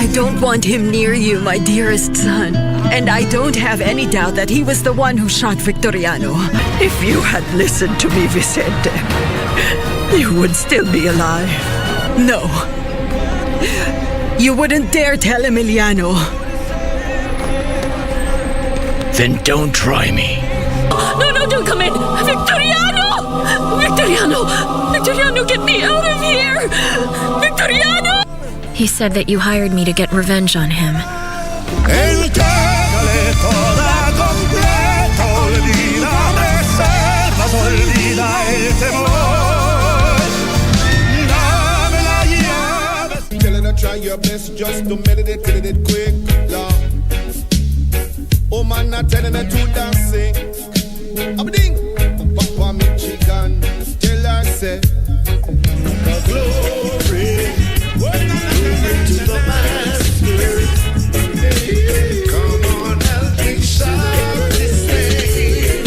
I don't want him near you, my dearest son. And I don't have any doubt that he was the one who shot Victoriano. If you had listened to me, Vicente, you would still be alive. No. You wouldn't dare tell Emiliano. Then don't try me. No, don't come in! Victoriano! Victoriano, get me out of here! Victoriano! He said that you hired me to get revenge on him. Try your best just to meditate quick, Lord. Oh man, not telling her to dancing. I'm ding, Papa me chicken. Tell her say, glory, glory to the Master. Come on, help me shout this name.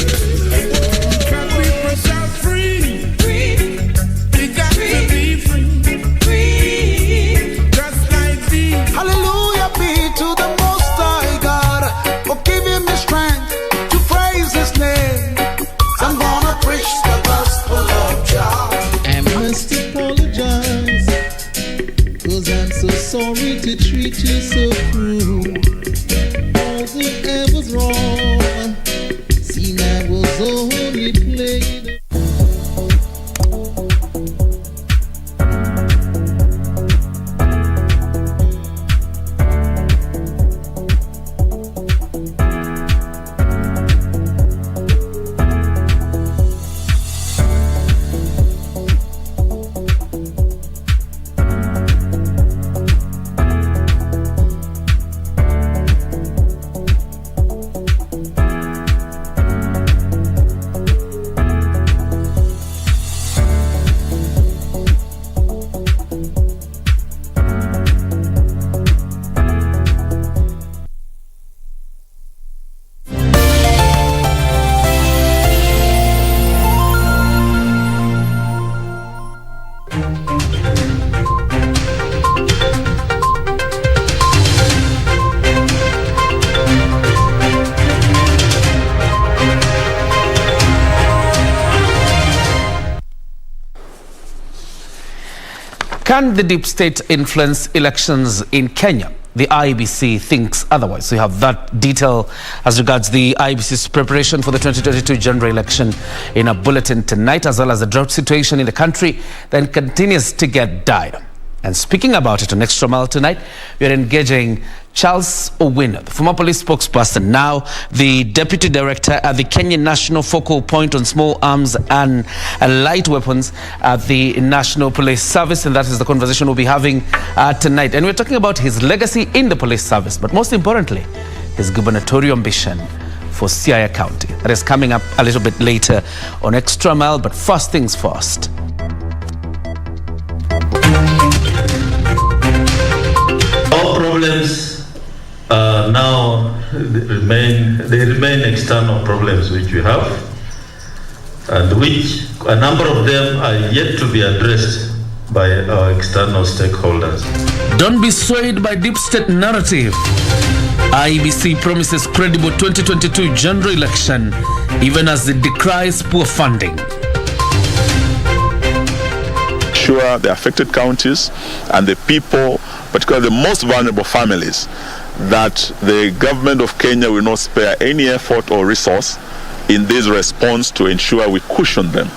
Can we press out free? Free. We got to be free. Hallelujah be to the Most High God for giving me strength to praise His name. So I'm gonna preach the gospel of God. I must apologize, 'cause I'm so sorry to treat you so cruel. All that was wrong, seen I was only playing. Can the deep state influence elections in Kenya? The IBC thinks otherwise. We have that detail as regards the IBC's preparation for the 2022 general election in a bulletin tonight, as well as the drought situation in the country that continues to get dire. And speaking about it on Extra Mile tonight, we are engaging Charles Owino, the former police spokesperson, now the deputy director at the Kenyan National Focal Point on Small Arms and Light Weapons at the National Police Service. And that is the conversation we'll be having tonight. And we're talking about his legacy in the police service, but most importantly, his gubernatorial ambition for Siaya County. That is coming up a little bit later on Extra Mile, but first things first. Our problems now remain external problems which we have, and which a number of them are yet to be addressed by our external stakeholders. Don't be swayed by deep state narrative. IBC promises credible 2022 general election, even as it decries poor funding. Sure, the affected counties and the people, particularly the most vulnerable families, that the government of Kenya will not spare any effort or resource in this response to ensure we cushion them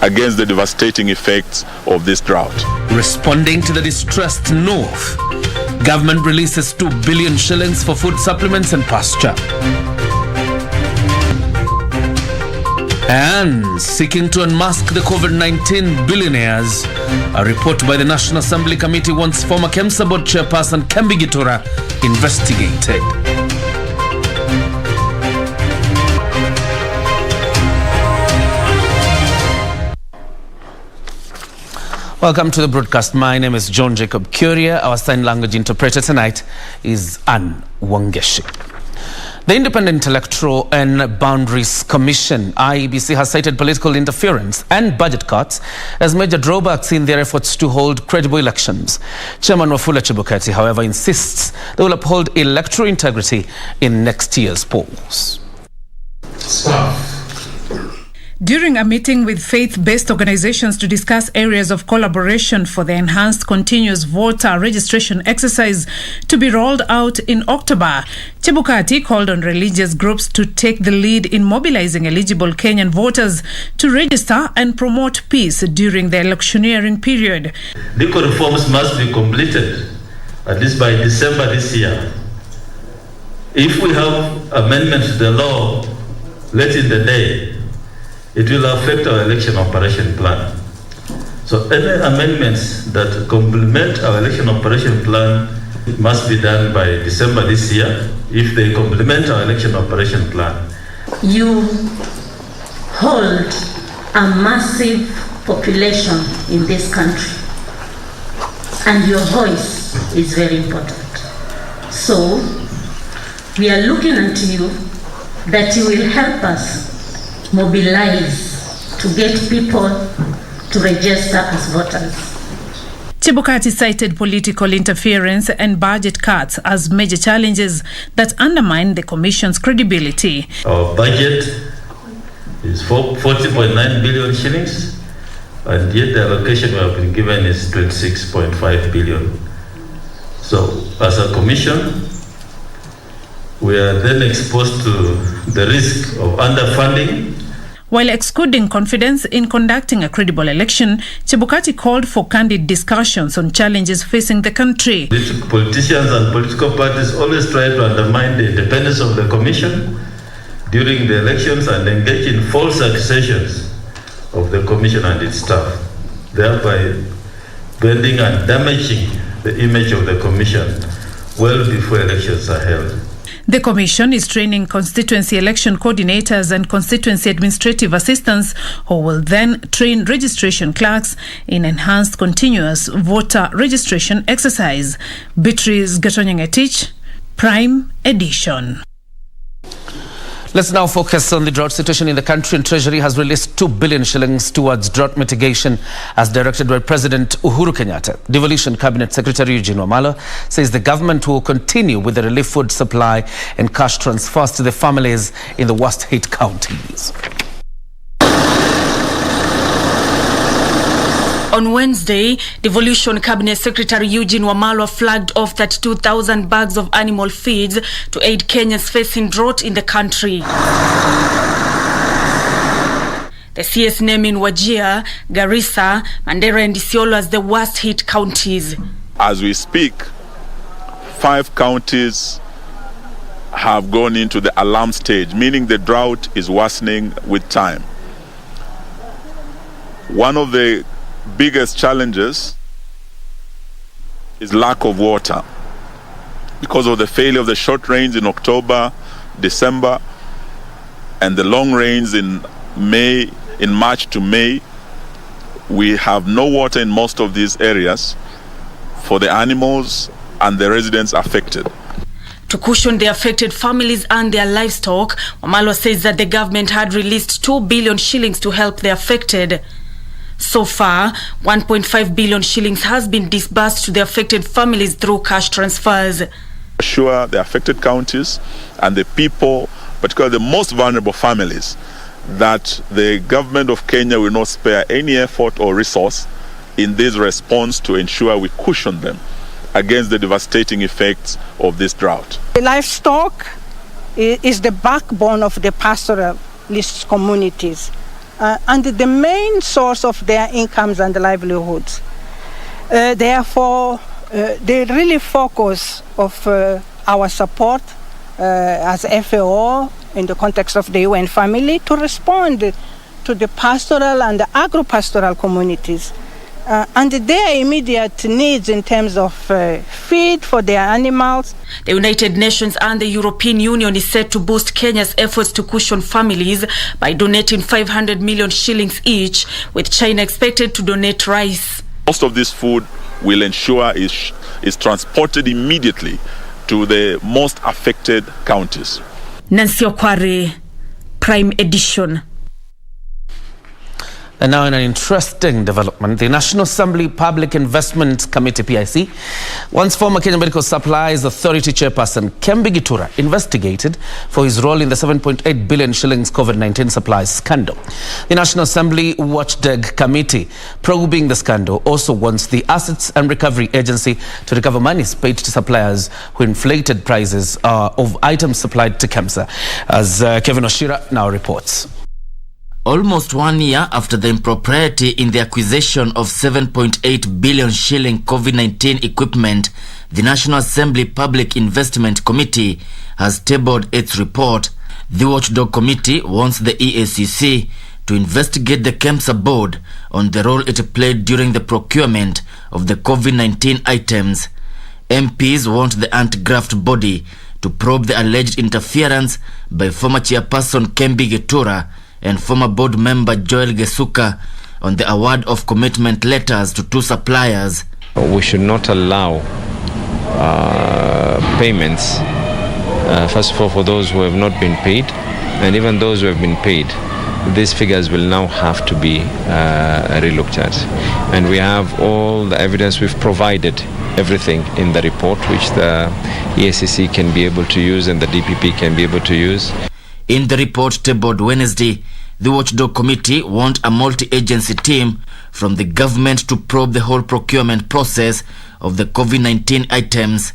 against the devastating effects of this drought. Responding to the distressed North, government releases 2 billion shillings for food supplements and pasture. And seeking to unmask the COVID-19 billionaires, a report by the National Assembly Committee wants former KEMSA board chairperson Kembi Gitura investigated. Welcome to the broadcast. My name is John Jacob KIoria. Our sign language interpreter tonight is Ann Wangeshi. The Independent Electoral and Boundaries Commission, IEBC, has cited political interference and budget cuts as major drawbacks in their efforts to hold credible elections. Chairman Wafula Chebukati, however, insists they will uphold electoral integrity in next year's polls. During a meeting with faith-based organizations to discuss areas of collaboration for the enhanced continuous voter registration exercise to be rolled out in October, Chebukati called on religious groups to take the lead in mobilizing eligible Kenyan voters to register and promote peace during the electioneering period. Legal reforms must be completed at least by December this year. If we have amendments to the law late in the day, it will affect our election operation plan. So any amendments that complement our election operation plan must be done by December this year if they complement our election operation plan. You hold a massive population in this country, and your voice is very important. So we are looking at you that you will help us mobilize to get people to register as voters. Chebukati cited political interference and budget cuts as major challenges that undermine the Commission's credibility. Our budget is 40.9 billion shillings, and yet the allocation we have been given is 26.5 billion. So, as a Commission, we are then exposed to the risk of underfunding. While excluding confidence in conducting a credible election, Chebukati called for candid discussions on challenges facing the country. Politicians and political parties always try to undermine the independence of the Commission during the elections and engage in false accusations of the Commission and its staff, thereby bending and damaging the image of the Commission well before elections are held. The Commission is training constituency election coordinators and constituency administrative assistants who will then train registration clerks in enhanced continuous voter registration exercise. Beatrice Gatonyangetich, Prime Edition. Let's now focus on the drought situation in the country, and Treasury has released 2 billion shillings towards drought mitigation as directed by President Uhuru Kenyatta. Devolution Cabinet Secretary Eugene Wamalwa says the government will continue with the relief food supply and cash transfers to the families in the worst hit counties. On Wednesday, Devolution Cabinet Secretary Eugene Wamalwa flagged off 32,000 bags of animal feeds to aid Kenyans facing drought in the country. The CS naming Wajir, Garissa, Mandera and Isiolo as the worst hit counties. As we speak, 5 counties have gone into the alarm stage, meaning the drought is worsening with time. One of the biggest challenges is lack of water because of the failure of the short rains in October, December, and the long rains in March to May. We have no water in most of these areas for the animals and the residents affected. To cushion the affected families and their livestock, Wamalwa says that the government had released 2 billion shillings to help the affected. So far, 1.5 billion shillings has been disbursed to the affected families through cash transfers. Assure the affected counties and the people, particularly the most vulnerable families, that the government of Kenya will not spare any effort or resource in this response to ensure we cushion them against the devastating effects of this drought. The livestock is the backbone of the pastoralist communities. And the main source of their incomes and livelihoods. Therefore, the really focus of our support as FAO in the context of the UN family to respond to the pastoral and the agro-pastoral communities and their immediate needs in terms of feed for their animals. The United Nations and the European Union is set to boost Kenya's efforts to cushion families by donating 500 million shillings each, with China expected to donate rice. Most of this food will ensure is transported immediately to the most affected counties. Nancy Okware, Prime Edition. And now in an interesting development, the National Assembly Public Investment Committee, PIC, once former Kenya Medical Supplies Authority chairperson KBC Gitura investigated for his role in the 7.8 billion shillings COVID-19 supplies scandal. The National Assembly Watchdog Committee probing the scandal also wants the Assets and Recovery Agency to recover monies paid to suppliers who inflated prices of items supplied to KEMSA, as Kevin Oshira now reports. Almost 1 year after the impropriety in the acquisition of 7.8 billion shilling COVID-19 equipment, the National Assembly Public Investment Committee has tabled its report. The Watchdog Committee wants the EACC to investigate the KEMSA board on the role it played during the procurement of the COVID-19 items. MPs want the anti-graft body to probe the alleged interference by former chairperson KBC Gitura and former board member Joel Gesuka on the award of commitment letters to 2 suppliers. We should not allow payments, first of all, for those who have not been paid, and even those who have been paid. These figures will now have to be relooked at. And we have all the evidence. We've provided everything in the report, which the EACC can be able to use and the DPP can be able to use. In the report tabled Wednesday, the Watchdog Committee want a multi-agency team from the government to probe the whole procurement process of the COVID-19 items.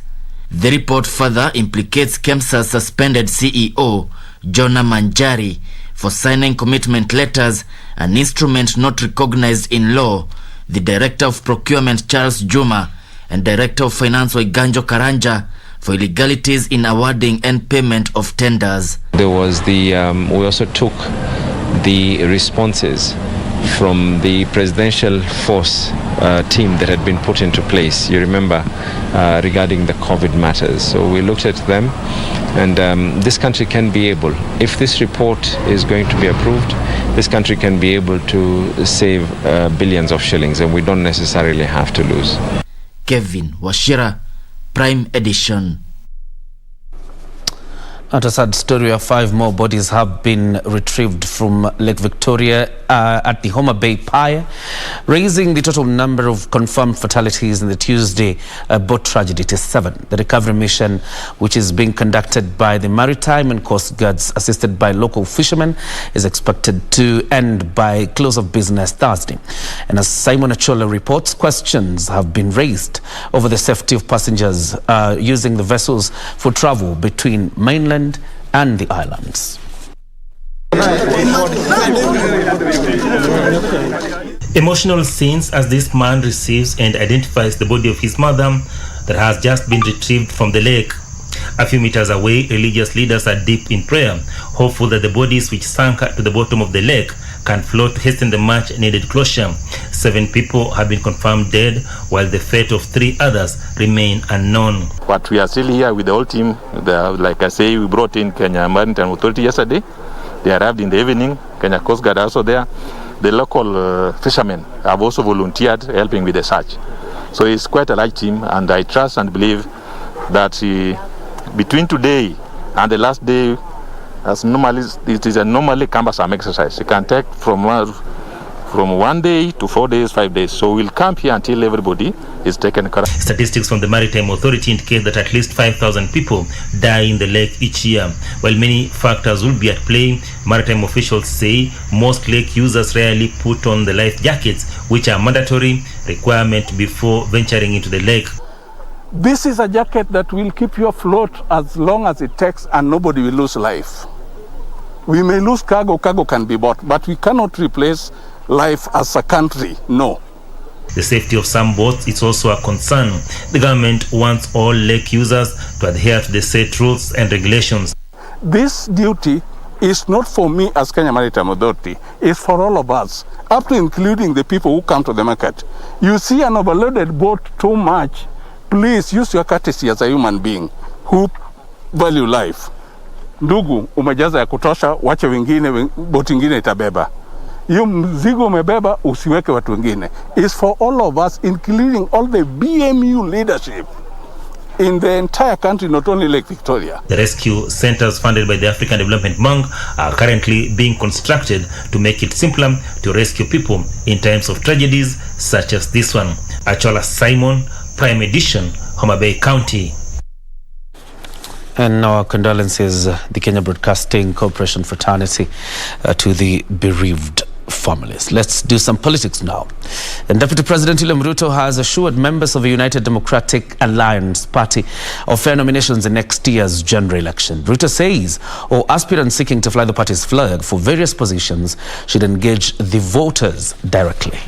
The report further implicates KEMSA's suspended CEO, Jonah Manjari, for signing commitment letters, an instrument not recognized in law, the Director of Procurement, Charles Juma, and Director of Finance, Waiganjo Karanja, for illegalities in awarding and payment of tenders. There was we also took the responses from the presidential force team that had been put into place, you remember, regarding the COVID matters. So we looked at them, and this country can be able, if this report is going to be approved, this country can be able to save billions of shillings, and we don't necessarily have to lose. Kevin Washira, Prime Edition. At a sad story, 5 more bodies have been retrieved from Lake Victoria at the Homa Bay Pier, raising the total number of confirmed fatalities in the Tuesday boat tragedy to 7. The recovery mission, which is being conducted by the Maritime and Coast Guards, assisted by local fishermen, is expected to end by close of business Thursday. And as Simon Achola reports, questions have been raised over the safety of passengers using the vessels for travel between mainland and the islands. Emotional scenes as this man receives and identifies the body of his mother that has just been retrieved from the lake. A few meters away, religious leaders are deep in prayer, hopeful that the bodies which sank to the bottom of the lake can float to hasten the much needed closure. 7 people have been confirmed dead, while the fate of 3 others remain unknown. But we are still here with the whole team. Like I say, we brought in Kenya Maritime Authority yesterday. They arrived in the evening. Kenya Coast Guard are also there. The local fishermen have also volunteered helping with the search. So it's quite a large team, and I trust and believe that between today and the last day, as normally, it is a normally cumbersome exercise. It can take from 1 day to 4 days, 5 days. So we'll camp here until everybody is taken care of. Statistics from the Maritime Authority indicate that at least 5,000 people die in the lake each year. While many factors will be at play, maritime officials say most lake users rarely put on the life jackets, which are mandatory requirement before venturing into the lake. This is a jacket that will keep you afloat as long as it takes, and nobody will lose life. We may lose cargo can be bought, but we cannot replace life as a country, no. The safety of some boats is also a concern. The government wants all lake users to adhere to the set rules and regulations. This duty is not for me as Kenya Maritime Authority, it's for all of us, up to including the people who come to the market. You see an overloaded boat too much, please use your courtesy as a human being who value life. Ndugu, umejaza ya kutosha, wache wengine, boti ingine itabeba. Hiyo mzigo umebeba, usiweke watu wengine. It's for all of us, including all the BMU leadership. in the entire country, not only Lake Victoria. The rescue centers funded by the African Development Bank are currently being constructed to make it simpler to rescue people in times of tragedies such as this one. Achola Simon, Prime Edition, Homa Bay County. And our condolences, the Kenya Broadcasting Corporation fraternity, to the bereaved families. Let's do some politics now. And Deputy President William Ruto has assured members of the United Democratic Alliance Party of fair nominations in next year's general election. Ruto says all aspirants seeking to fly the party's flag for various positions should engage the voters directly.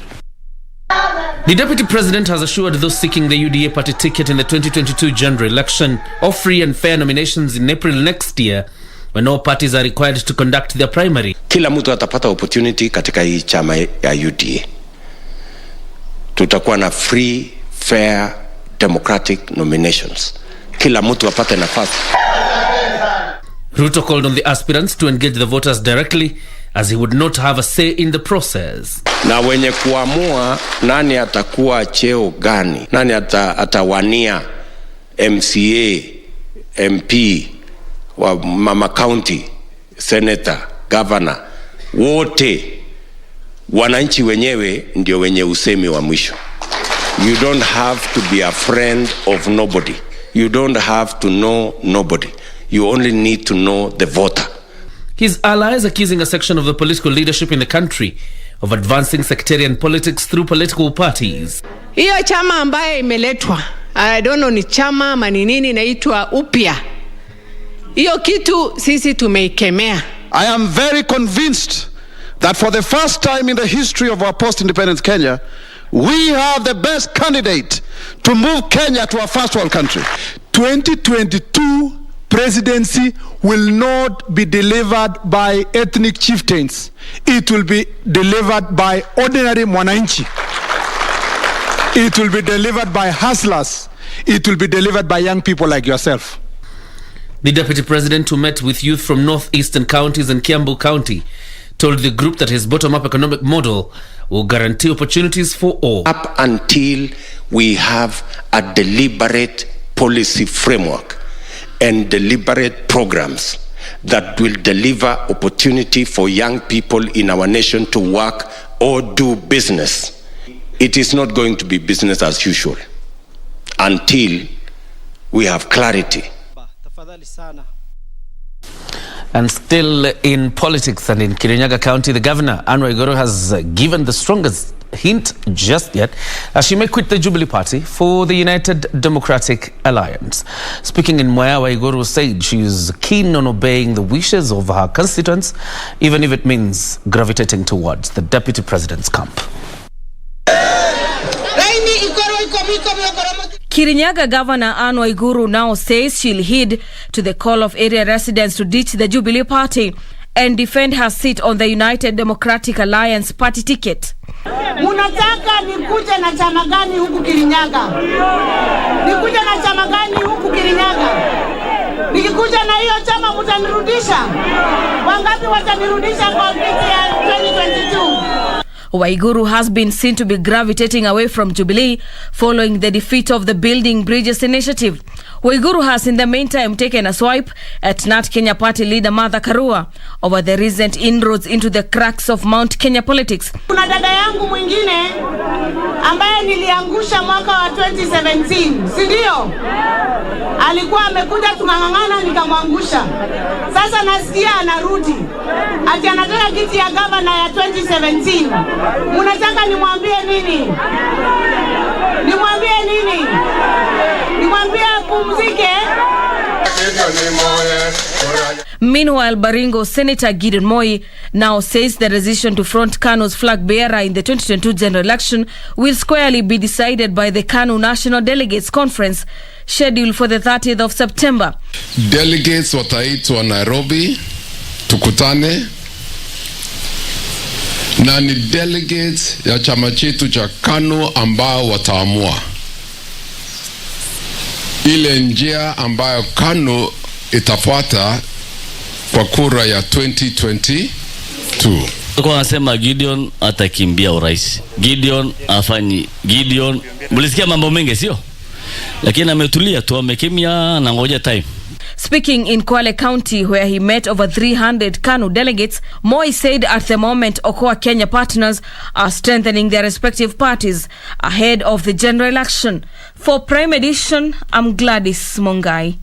The Deputy President has assured those seeking the UDA party ticket in the 2022 general election of free and fair nominations in April next year, when all parties are required to conduct their primary. Kila mtu atapata opportunity katika hii chama ya UDA. Tutakuwa na free, fair, democratic nominations. Kila mtu apate nafasi. Ruto called on the aspirants to engage the voters directly, as he would not have a say in the process. Na wenye kuamua nani atakuwa cheo gani, nani atawania MCA, MP, wa mama county, senator, governor, wote wananchi wenyewe ndio wenye usemi wa mwisho. You don't have to be a friend of nobody. You don't have to know nobody. You only need to know the voter. His allies accusing a section of the political leadership in the country of advancing sectarian politics through political parties. Hiyo chama ambaye imeletwa, I don't know ni chama ama ni nini, inaitwa upya. Hiyo kitu sisi tumeikemea. I am very convinced that for the first time in the history of our post-independence Kenya, we have the best candidate to move Kenya to a first world country. 2022 presidency will not be delivered by ethnic chieftains. It will be delivered by ordinary mwananchi. It will be delivered by hustlers. It will be delivered by young people like yourself. The Deputy President, who met with youth from northeastern counties and Kiambu County, told the group that his bottom-up economic model will guarantee opportunities for all. Up until we have a deliberate policy framework and deliberate programs that will deliver opportunity for young people in our nation to work or do business, it is not going to be business as usual until we have clarity. And still in politics and in KIoria County, the governor, Anne Waiguru, has given the strongest hint just yet as she may quit the Jubilee Party for the United Democratic Alliance. Speaking in Mwea, Waiguru said she is keen on obeying the wishes of her constituents, even if it means gravitating towards the Deputy President's camp. KIoria Governor Anne Waiguru now says she'll heed to the call of area residents to ditch the Jubilee Party and defend her seat on the United Democratic Alliance party ticket. Munataka nikuje na chama gani huku KIoria? Nikuje na chama gani huku KIoria? Nikikuja na hiyo chama mutanirudisha? Wangapi watanirudisha kwa kiti ya 2022? Waiguru has been seen to be gravitating away from Jubilee following the defeat of the Building Bridges initiative. Waiguru has in the meantime taken a swipe at Nat Kenya Party leader Martha Karua over the recent inroads into the cracks of Mount Kenya politics. Kuna dada yangu mwingine ambaye niliangusha mwaka wa 2017, si ndio? Alikuwa amekuja tukangangana nikamwangusha. Sasa nasikia anarudi. Ati anataka kiti ya governor ya 2017. Munataka nimwambie nini? Nimwambie nini? Nimwambie pumzike? Meanwhile, Baringo Senator Gideon Moi now says the decision to front KANU's flag bearer in the 2022 general election will squarely be decided by the KANU National Delegates Conference scheduled for the 30th of September. Delegates wataitwa Nairobi, tukutane, na ni delegates ya chama chetu cha KANU ambao wataamua ile njia ambayo KANU itafuata kwa kura ya 2022. Kwa nasema Gideon atakimbia urais. Gideon afanyi. Gideon, mlisikia mambo mengi sio? lakini ametulia tu, amekimya na ngoja time. Speaking in Kwale County, where he met over 300 KANU delegates, Moi said at the moment Okoa Kenya partners are strengthening their respective parties ahead of the general election. For Prime Edition, I'm Gladys Mongai.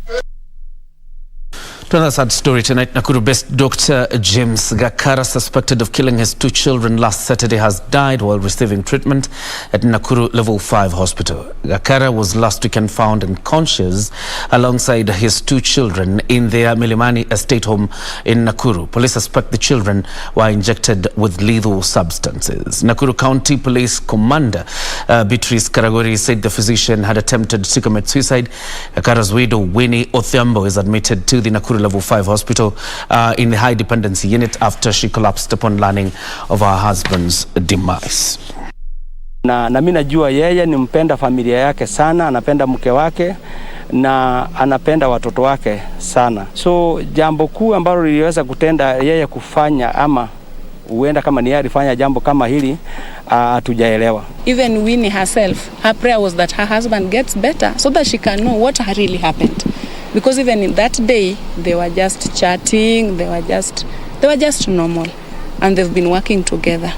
To another sad story tonight, Nakuru-based Dr. James Gakara, suspected of killing his 2 children last Saturday, has died while receiving treatment at Nakuru Level 5 Hospital. Gakara was last weekend found unconscious alongside his 2 children in their Milimani estate home in Nakuru. Police suspect the children were injected with lethal substances. Nakuru County Police Commander Beatrice Karagori said the physician had attempted to commit suicide. Gakara's widow, Winnie Othiambo, is admitted to the Nakuru Level 5 Hospital in the high dependency unit after she collapsed upon learning of her husband's demise. Na mimi najua yeye ni mpenda familia yake sana, anapenda mke wake na anapenda watoto wake sana. So jambo kuu ambalo liliweza kutenda yeye kufanya ama huenda kama ni yeye alifanya jambo kama hili hatujaelewa. Even Winnie herself, her prayer was that her husband gets better so that she can know what really happened. Because even in that day, they were just chatting, they were just normal, and they've been working together.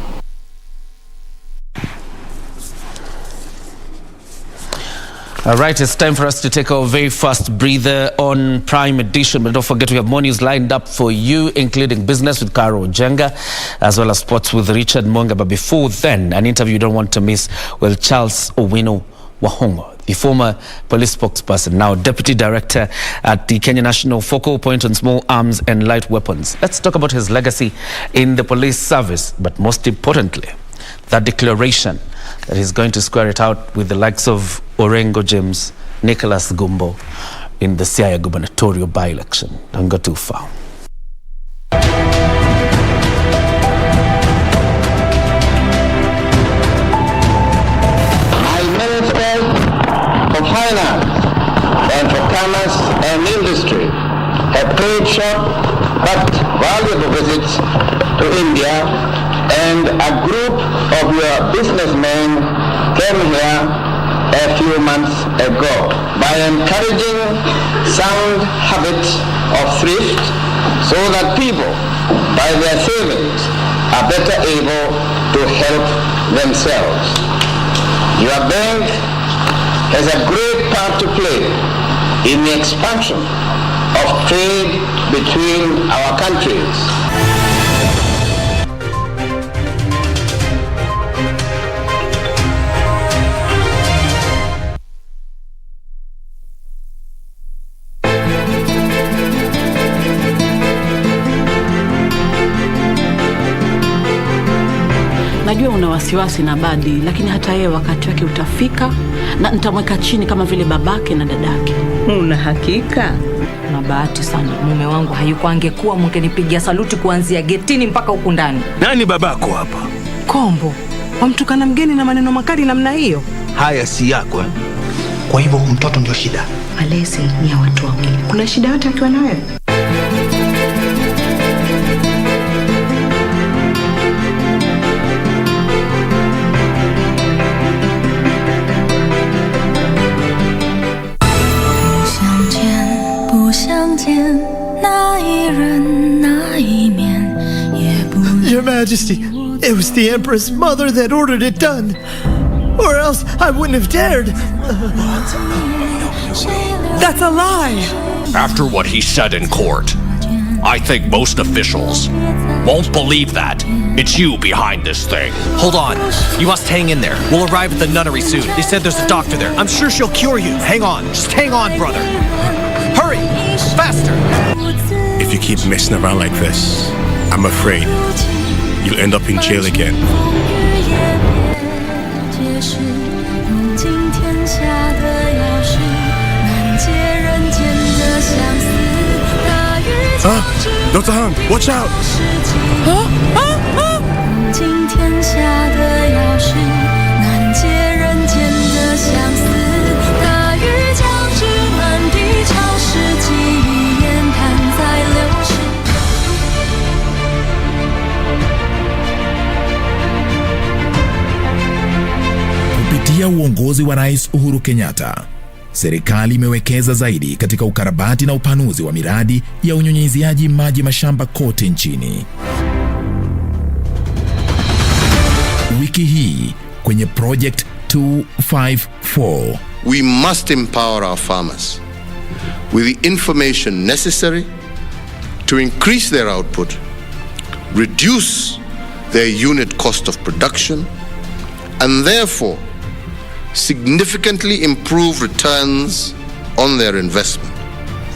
All right, it's time for us to take our very first breather on Prime Edition. But don't forget, we have more news lined up for you, including business with Karo Jenga, as well as sports with Richard Monga. But before then, an interview you don't want to miss with Charles Owino Wahongo, the former police spokesperson, now deputy director at the Kenya National Focal Point on Small Arms and Light Weapons. Let's talk about his legacy in the police service, but most importantly, that declaration that he's going to square it out with the likes of Orengo James, Nicholas Gumbo in the Siaya gubernatorial by-election. Don't go too far. Finance, for commerce and industry have paid short but valuable visits to India, and a group of your businessmen came here a few months ago. By encouraging sound habits of thrift so that people, by their savings, are better able to help themselves. Your bank has a great part to play in the expansion of trade between our countries. Najua una wasiwasi na Badi, lakini hata yeye wakati wake utafika na nitamweka chini kama vile babake na dadake. Una hakika? Na bahati sana mume wangu hayuko, angekuwa mngenipigia saluti kuanzia getini mpaka huku ndani. Nani babako hapa? Kombo, wamtukana mgeni na maneno makali namna hiyo? Haya si yako eh? Kwa hivyo mtoto ndio shida. Malezi ni ya watu wawili. Kuna shida yote akiwa na wewe? Your Majesty, it was the Empress Mother that ordered it done. Or else I wouldn't have dared. That's a lie. After what he said in court, I think most officials won't believe that. It's you behind this thing. Hold on. You must hang in there. We'll arrive at the nunnery soon. They said there's a doctor there. I'm sure she'll cure you. Hang on. Just hang on, brother. Hurry! Faster! If you keep messing around like this, I'm afraid you'll end up in jail again. Dr. Han, watch out! Kupitia uongozi wa Rais Uhuru Kenyatta, serikali imewekeza zaidi katika ukarabati na upanuzi wa miradi ya unyunyiziaji maji mashamba kote nchini. Wiki hii kwenye Project 254, we must empower our farmers with the information necessary to increase their output, reduce their unit cost of production, and therefore significantly improve returns on their investment.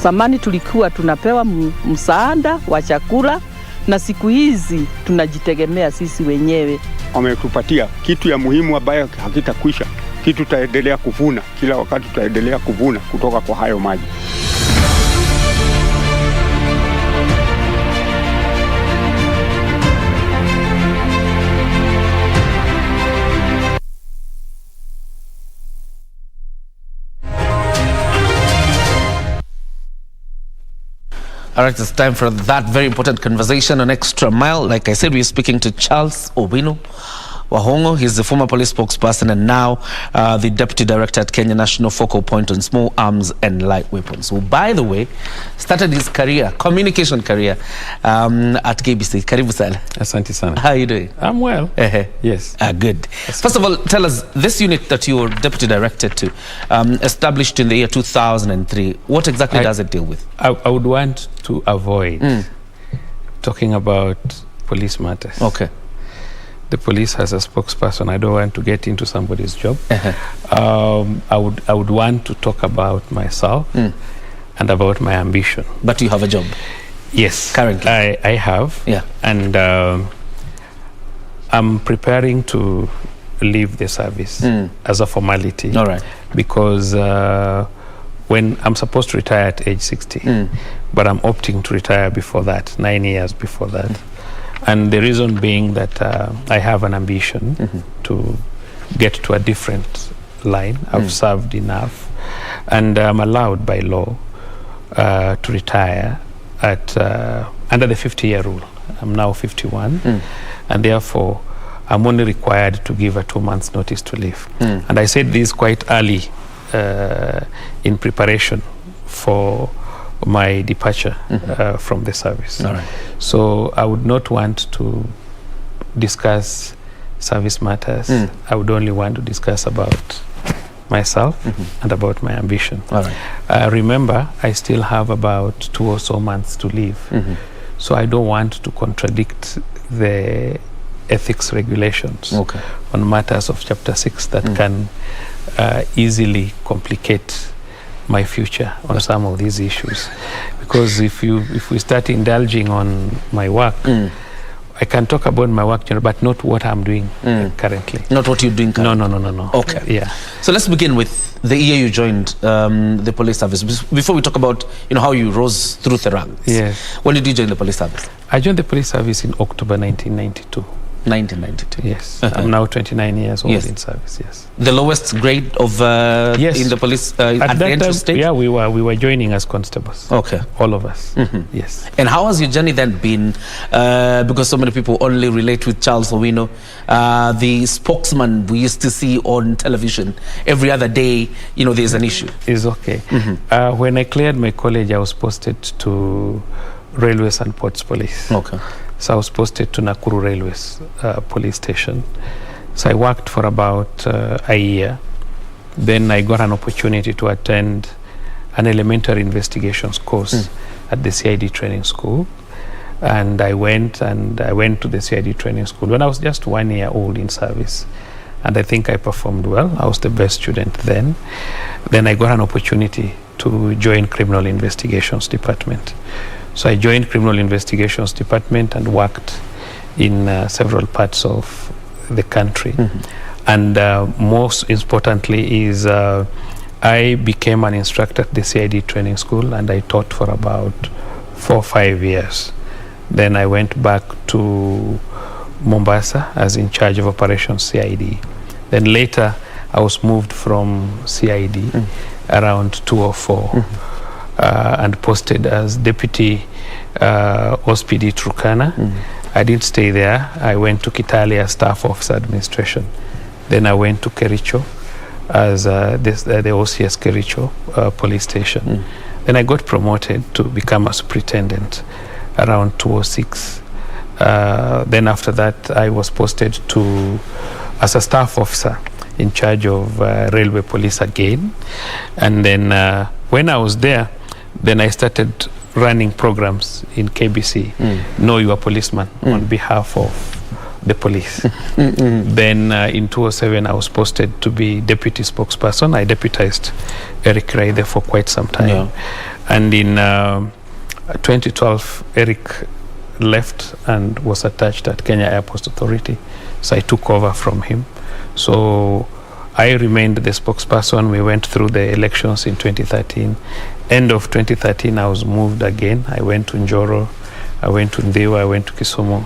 Zamani tulikuwa tunapewa msaada wa chakula na siku hizi tunajitegemea sisi wenyewe. Wametupatia kitu ya muhimu ambayo hakitakwisha. Kitu tutaendelea kuvuna, kila wakati tutaendelea kuvuna kutoka kwa hayo maji. All right, it's time for that very important conversation on Extra Mile. Like I said, we're speaking to Charles Owino Wahongo. He's the former police spokesperson and now the deputy director at Kenya National Focal Point on Small Arms and Light Weapons, who, by the way, started his career, communication career, at KBC. Karibu sana. Asante sana. How are you doing? I'm well. Yes. Good. First of all, tell us, this unit that you're deputy director to, established in the year 2003, what exactly does it deal with? I would want to avoid talking about police matters. Okay. The police has a spokesperson. I don't want to get into somebody's job. I would want to talk about myself and about my ambition. But you have a job? Yes. Currently? I have. Yeah. And I'm preparing to leave the service as a formality. All right. Because when I'm supposed to retire at age 60, but I'm opting to retire before that, 9 years before that. And the reason being that I have an ambition to get to a different line. I've served enough, and I'm allowed by law to retire at under the 50-year rule. I'm now 51, and therefore I'm only required to give a 2 months notice to leave. And I said this quite early in preparation for my departure from the service. All right. So I would not want to discuss service matters. I would only want to discuss about myself and about my ambition. All right. Remember, I still have about 2 or so months to leave. So I don't want to contradict the ethics regulations on matters of Chapter 6 that can easily complicate my future on some of these issues, because if we start indulging on my work, I can talk about my work, but not what I'm doing currently. Not what you're doing currently? No. Okay. Yeah. So let's begin with the year you joined the police service. Before we talk about how you rose through the ranks. Yes. When did you join the police service? I joined the police service in October 1992. 1992. Yes. I'm now 29 years old in service. Yes. The lowest grade of in the police at the entry stage? Yeah, we were joining as constables. Okay. All of us. Yes. And how has your journey then been? Because so many people only relate with Charles Owino, the spokesman we used to see on television every other day. There's an issue. It's okay. When I cleared my college, I was posted to Railways and Ports Police. Okay. So I was posted to Nakuru Railways police station. So I worked for about a year. Then I got an opportunity to attend an elementary investigations course at the CID training school. And I went to the CID training school when I was just 1 year old in service. And I think I performed well. I was the best student then. Then I got an opportunity to join criminal investigations department. So I joined criminal investigations department and worked in several parts of the country. And most importantly is I became an instructor at the CID training school, and I taught for about 4 or 5 years. Then I went back to Mombasa as in charge of operations CID. Then later I was moved from CID around 2004 and posted as deputy OSPD Turkana. I didn't stay there. I went to Kitale as staff officer administration. Then I went to Kericho as the OCS Kericho police station. Then I got promoted to become a superintendent around 2006. Then after that, I was posted as a staff officer in charge of railway police again. And then when I was there, then I started running programs in KBC, Know Your Policeman, on behalf of the police. Then in 2007, I was posted to be deputy spokesperson. I deputized Eric Raide for quite some time. And in 2012, Eric left and was attached at Kenya Airports Authority. So I took over from him. So I remained the spokesperson. We went through the elections in 2013. End of 2013, I was moved again. I went to Njoro, I went to Ndewa, I went to Kisumu.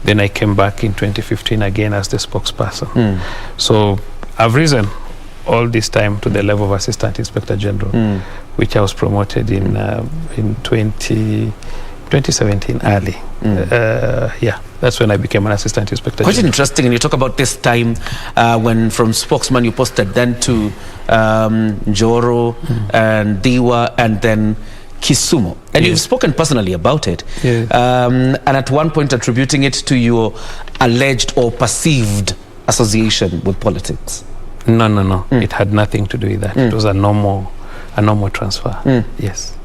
Then I came back in 2015 again as the spokesperson. So I've risen all this time to the level of Assistant Inspector General, which I was promoted in 2017 early. That's when I became an Assistant Inspector Quite General. interesting, and you talk about this time when from spokesman you posted then to Njoro and Diwa and then Kisumu. And you've spoken personally about it. And at one point attributing it to your alleged or perceived association with politics. No. It had nothing to do with that. It was a normal transfer. Yes.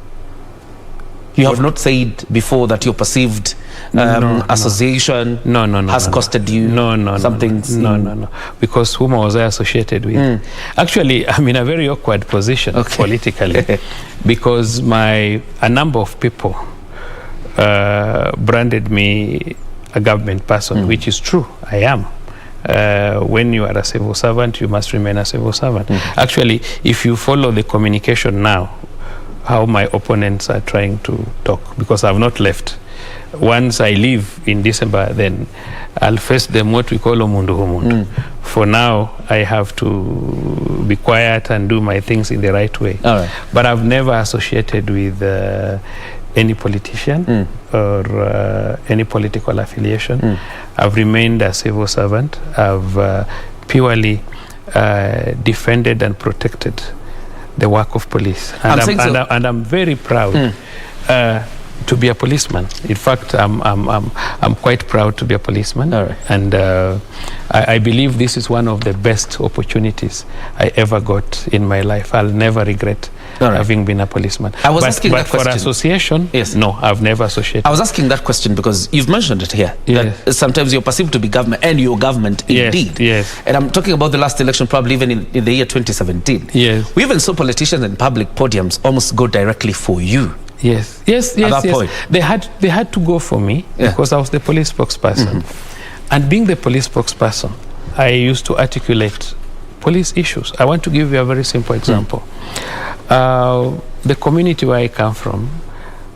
You have not said before that your perceived association has costed you something? No. Because whom was I associated with? Actually, I'm in a very awkward position politically because a number of people branded me a government person, which is true. I am. When you are a civil servant, you must remain a civil servant. Actually, if you follow the communication now, how my opponents are trying to talk, because I've not left. Once I leave in December, then I'll face them what we call omundu humundu. For now, I have to be quiet and do my things in the right way. But I've never associated with any politician or any political affiliation. I've remained a civil servant. I've purely defended and protected the work of police, and I'm very proud to be a policeman. In fact, I'm quite proud to be a policeman, and I believe this is one of the best opportunities I ever got in my life. I'll never regret having been a policeman. I was asking that question. For association, no, I've never associated. I was asking that question because you've mentioned it here. That sometimes you're perceived to be government, and your government indeed. And I'm talking about the last election, probably even in the year 2017. We even saw politicians in public podiums almost go directly for you. Yes. At that point. They had to go for me because I was the police spokesperson. And being the police spokesperson, I used to articulate police issues. I want to give you a very simple example. The community where I come from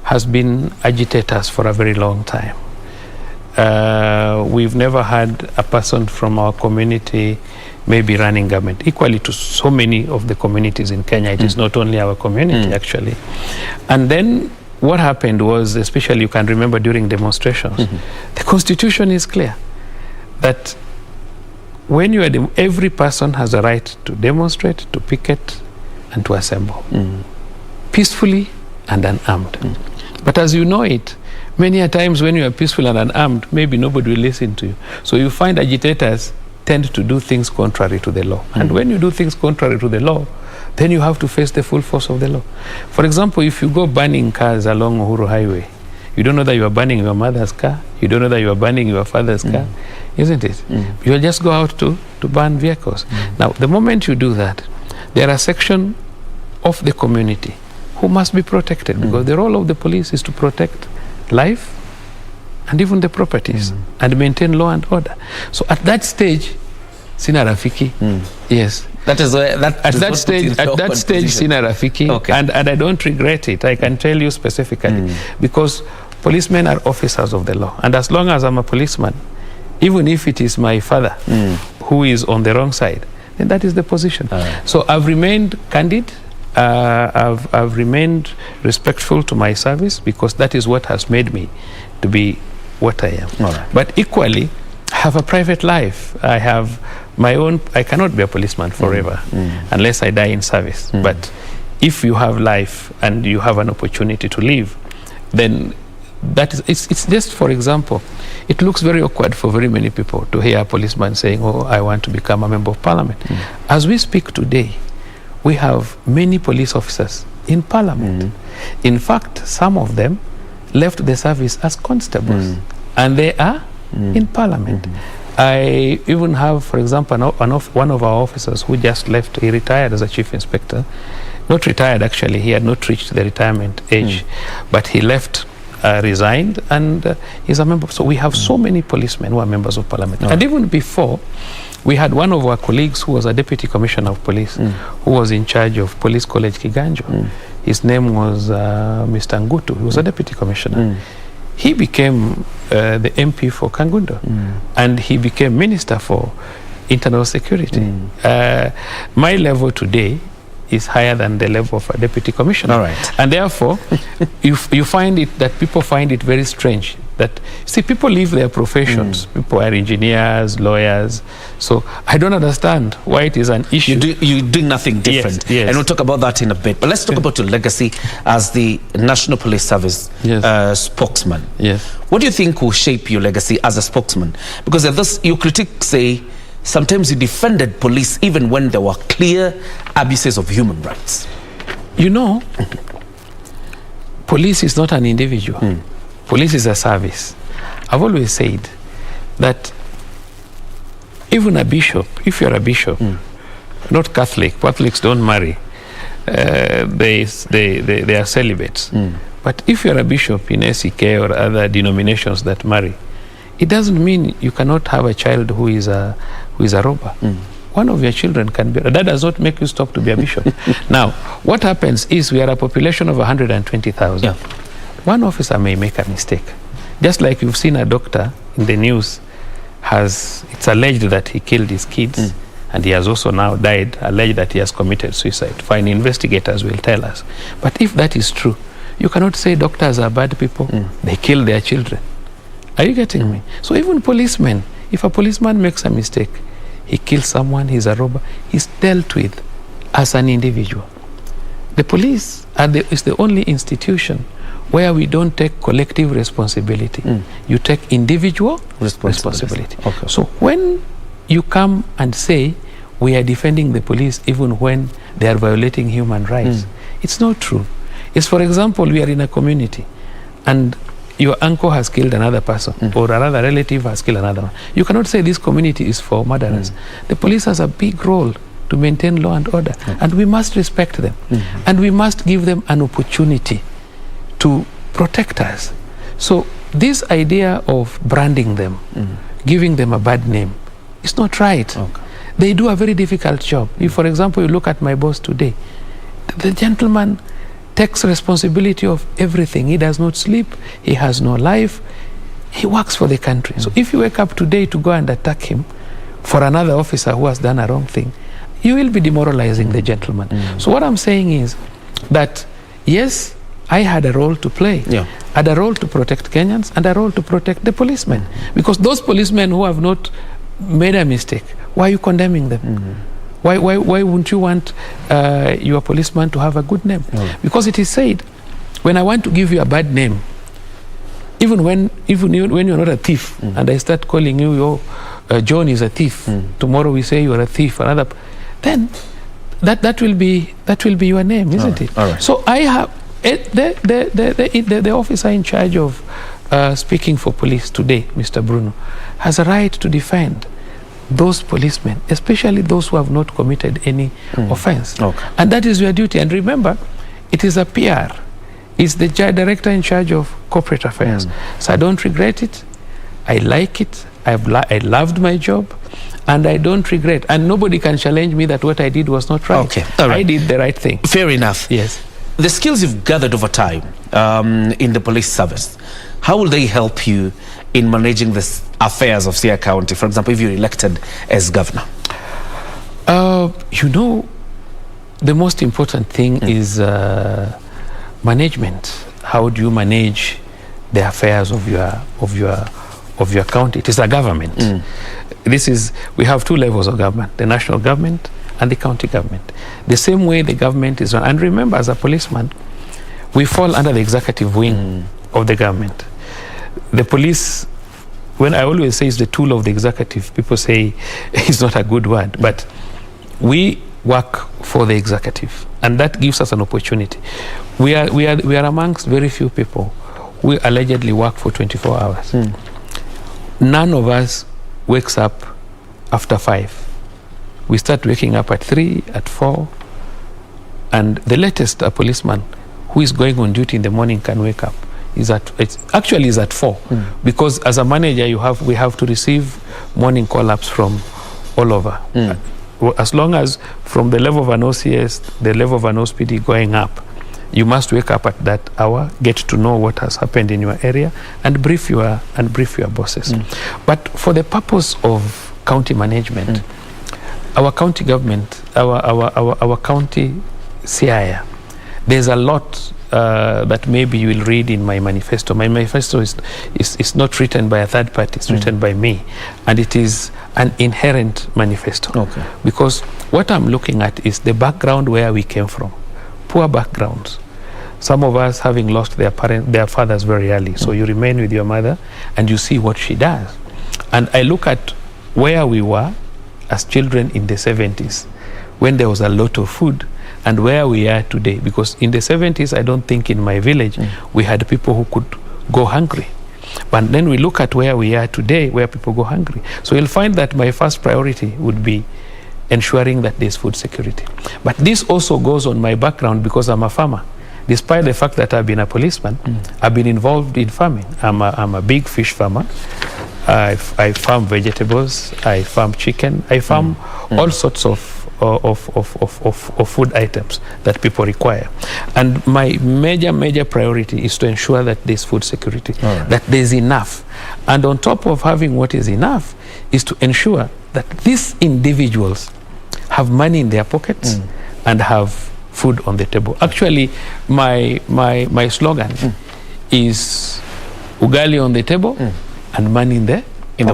has been agitators for a very long time. We've never had a person from our community maybe running government. Equally to so many of the communities in Kenya, it is not only our community actually. And then what happened was, especially you can remember during demonstrations, the constitution is clear that when you are every person has a right to demonstrate, to picket, and to assemble peacefully and unarmed. But as you know it, many a times when you are peaceful and unarmed, maybe nobody will listen to you. So you find agitators tend to do things contrary to the law. And when you do things contrary to the law, then you have to face the full force of the law. For example, if you go burning cars along Uhuru Highway, you don't know that you are burning your mother's car, you don't know that you are burning your father's car, isn't it? You will just go out to burn vehicles. Now, the moment you do that, there are a section of the community who must be protected, because the role of the police is to protect life and even the properties and maintain law and order. So at that stage, sina rafiki. Yes. That is at that stage, sina rafiki, and I don't regret it. I can tell you specifically, because policemen are officers of the law, and as long as I'm a policeman, even if it is my father who is on the wrong side, then that is the position. So I've remained candid. I've remained respectful to my service, because that is what has made me to be what I am. But equally, I have a private life. I have I cannot be a policeman forever unless I die in service. But if you have life and you have an opportunity to live, then that is, it's just, for example, it looks very awkward for very many people to hear a policeman saying, oh, I want to become a member of parliament. As we speak today, we have many police officers in parliament. In fact, some of them left the service as constables, and they are in parliament. I even have, for example, one of our officers who just left. He retired as a chief inspector. Not retired, actually. He had not reached the retirement age, but he left, resigned, and he's a member. So we have so many policemen who are members of parliament. And even before, we had one of our colleagues who was a deputy commissioner of police, who was in charge of Police College Kiganjo. His name was Mr. Ngutu. He was a deputy commissioner. He became the MP for Kangundo, and he became Minister for Internal Security. My level today is higher than the level of a deputy commissioner. All right. And therefore, you find it that people find it very strange that, see, people leave their professions. People are engineers, lawyers. So I don't understand why it is an issue. You're doing nothing different. Yes. And we'll talk about that in a bit. But let's talk about your legacy as the National Police Service spokesman. Yes. What do you think will shape your legacy as a spokesman? Because your critics say sometimes you defended police even when there were clear abuses of human rights. You know, police is not an individual. Police is a service. I've always said that even a bishop, if you're a bishop, not Catholic, Catholics don't marry. They are celibates. But if you're a bishop in SEK or other denominations that marry, it doesn't mean you cannot have a child who is a robber. One of your children can be. That does not make you stop to be a bishop. Now, what happens is we are a population of 120,000. One officer may make a mistake. Just like you've seen a doctor in the news, it's alleged that he killed his kids, and he has also now died, alleged that he has committed suicide. Fine, investigators will tell us. But if that is true, you cannot say doctors are bad people. They kill their children. Are you getting me? So even policemen, if a policeman makes a mistake, he kills someone, he's a robber, he's dealt with as an individual. The police is the only institution where we don't take collective responsibility. You take individual responsibility. Okay. So when you come and say we are defending the police even when they are violating human rights, it's not true. It's, for example, we are in a community and your uncle has killed another person, or another relative has killed another one. You cannot say this community is for murderers. The police has a big role to maintain law and order, and we must respect them. And we must give them an opportunity to protect us. So this idea of branding them, giving them a bad name, is not right. They do a very difficult job. If, for example, you look at my boss today, the gentleman takes responsibility of everything. He does not sleep. He has no life. He works for the country. So if you wake up today to go and attack him for another officer who has done a wrong thing, you will be demoralizing the gentleman. So what I'm saying is that, yes, I had a role to play. I had a role to protect Kenyans and a role to protect the policemen. Because those policemen who have not made a mistake, why are you condemning them? Why wouldn't you want your policeman to have a good name? Because it is said, when I want to give you a bad name, even when you're not a thief, and I start calling you, John is a thief. Tomorrow we say you are a thief. Then that will be your name, isn't it? All right. So I have the officer in charge of speaking for police today, Mr. Bruno, has a right to defend those policemen, especially those who have not committed any offense. And that is your duty. And remember, it is a PR. It's the director in charge of corporate affairs. So I don't regret it. I like it. I loved my job, and I don't regret. And nobody can challenge me that what I did was not right. Okay. All right. I did the right thing. Fair enough. Yes. The skills you've gathered over time in the police service, how will they help you in managing the affairs of Siaya County? For example, if you're elected as governor? You know, the most important thing is management. How do you manage the affairs of of your county. It is a government. We have two levels of government, the national government and the county government. The same way the government is run. And remember, as a policeman, we fall under the executive wing of the government. The police, when I always say it's the tool of the executive, people say it's not a good word, but we work for the executive, and that gives us an opportunity. We are amongst very few people who allegedly work for 24 hours. None of us wakes up after 5. We start waking up at 3, at 4, and the latest a policeman who is going on duty in the morning can wake up is at 4, because as a manager we have to receive morning call-ups from all over. As long as from the level of an OCS, the level of an OSPD going up, you must wake up at that hour, get to know what has happened in your area, and brief your bosses. But for the purpose of county management, our county government, our county CIoria, there's a lot that maybe you will read in my manifesto. My manifesto is not written by a third party, it's written by me, and it is an inherent manifesto. Because what I'm looking at is the background where we came from. Poor backgrounds. Some of us having lost their fathers very early. So you remain with your mother and you see what she does. And I look at where we were as children in the 70s, when there was a lot of food, and where we are today. Because in the 70s, I don't think in my village, we had people who could go hungry. But then we look at where we are today, where people go hungry. So you'll find that my first priority would be ensuring that there's food security. But this also goes on my background because I'm a farmer. Despite the fact that I've been a policeman, I've been involved in farming. I'm a big fish farmer. I farm vegetables, I farm chicken, I farm all sorts of food items that people require. And my major priority is to ensure that there's food security, that there's enough. And on top of having what is enough is to ensure that these individuals have money in their pockets and have food on the table. Actually, my slogan is ugali on the table and money in the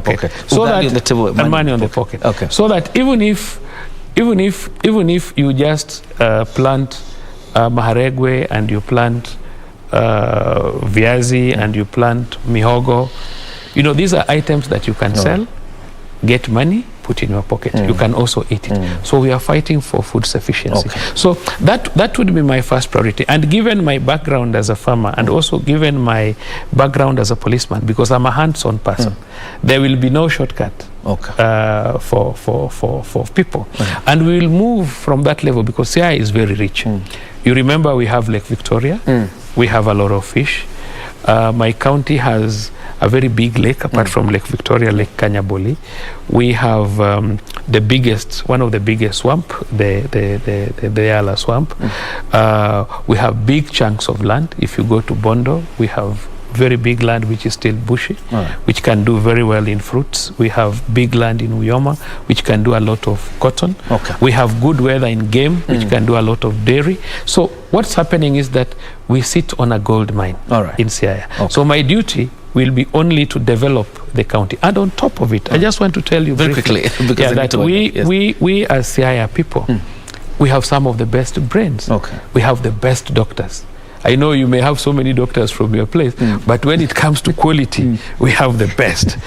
pocket. So ugali that on the table, and money on the pocket. So that even if you just plant maharagwe and you plant viazi and you plant mihogo, these are items that you can sell, get money, put in your pocket. You can also eat it. So we are fighting for food sufficiency. So that would be my first priority. And given my background as a farmer and also given my background as a policeman, because I'm a hands-on person, there will be no shortcut for people. And we will move from that level because CI is very rich. You remember we have Lake Victoria. We have a lot of fish. My county has a very big lake, apart from Lake Victoria, Lake Kanyaboli. We have one of the biggest swamp, the Yala swamp. We have big chunks of land. If you go to Bondo, we have very big land which is still bushy, which can do very well in fruits. We have big land in Uyoma, which can do a lot of cotton. We have good weather in game, which can do a lot of dairy. So what's happening is that we sit on a gold mine in CIoria. So my duty will be only to develop the county. And on top of it, I just want to tell you very quickly that we as CIoria people, we have some of the best brains. We have the best doctors. I know you may have so many doctors from your place, but when it comes to quality, we have the best.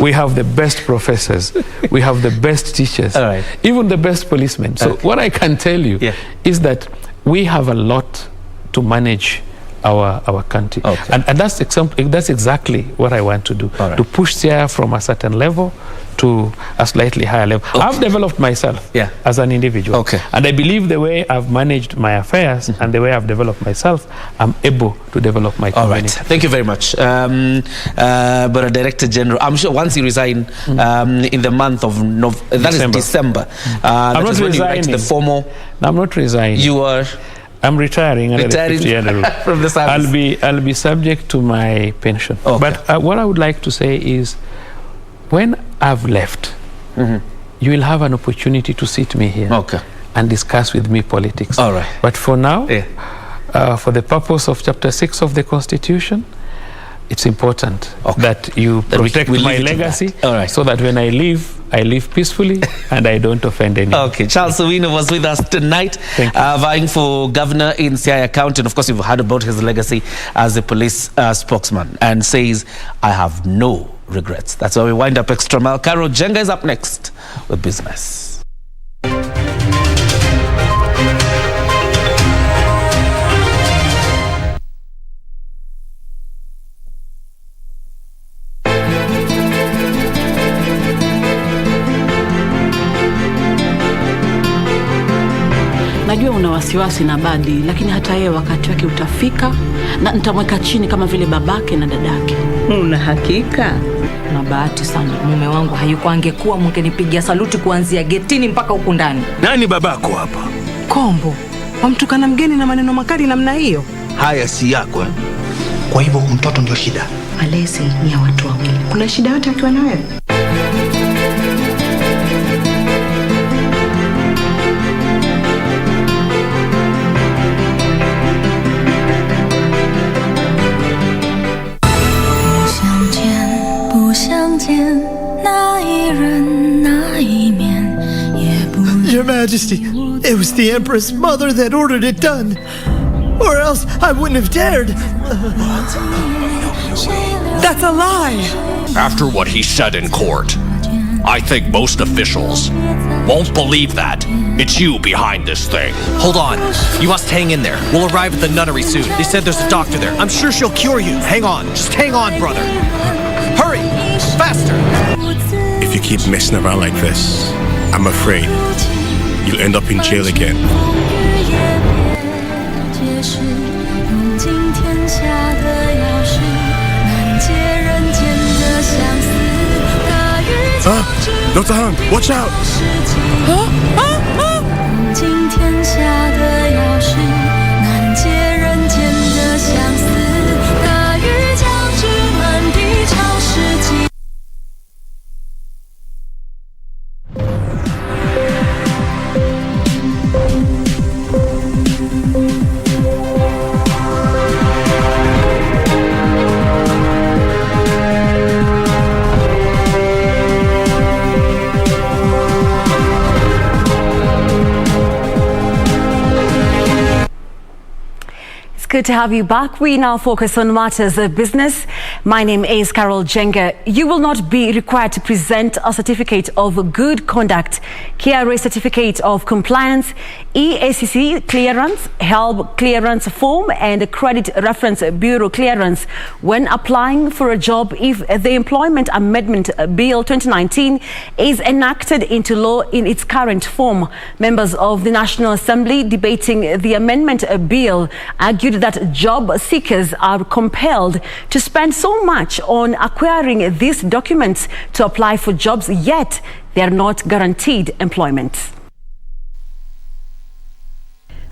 We have the best professors. We have the best teachers. Even the best policemen. So what I can tell you is that we have a lot to manage our country. And that's exactly what I want to do, to push CIoria from a certain level to a slightly higher level. I've developed myself as an individual. And I believe the way I've managed my affairs and the way I've developed myself, I'm able to develop my community. Thank you very much. But Director General, I'm sure once you resign in the month of December, I'm not resigning. The formal... I'm not resigning. You are... I'm retiring from the service. I'll be subject to my pension. But what I would like to say is, when I've left, you will have an opportunity to sit me here and discuss with me politics. But for now, for the purpose of Chapter 6 of the Constitution, it's important that you protect my legacy, so that when I live peacefully and I don't offend anyone. Okay, Charles Owino was with us tonight, vying for governor in Siaya County. And of course, you've heard about his legacy as a police spokesman, and says, I have no regrets. That's why we wind up Extra Mile. Carol Jenga is up next with business. Najua una wasiwasi na Badi, lakini hata yeye wakati wake utafika, na nitamweka chini kama vile babake na dadake. Una hakika? Na bahati sana mume wangu hayuko, angekuwa mngenipigia saluti kuanzia getini mpaka huku ndani. Nani babako hapa? Kombo, wamtukana mgeni na maneno makali namna hiyo? Haya si yako. Kwa hivyo mtoto ndio shida. Malezi ni ya watu wawili. Kuna shida yote akiwa na wewe? Your Majesty, it was the Empress Mother that ordered it done. Or else I wouldn't have dared. That's a lie. After what he said in court, I think most officials won't believe that. It's you behind this thing. Hold on. You must hang in there. We'll arrive at the nunnery soon. They said there's a doctor there. I'm sure she'll cure you. Hang on. Just hang on, brother. Hurry! Faster! If you keep messing around like this, I'm afraid you'll end up in jail again. Dr. Han, watch out! Good to have you back. We now focus on matters of business. My name is Carol Jenga. You will not be required to present a certificate of good conduct, KIoria certificate of compliance, EACC clearance, HELB clearance form, and credit reference bureau clearance when applying for a job if the Employment Amendment Bill 2019 is enacted into law in its current form. Members of the National Assembly debating the amendment bill argued that job seekers are compelled to spend so much on acquiring these documents to apply for jobs, yet they are not guaranteed employment.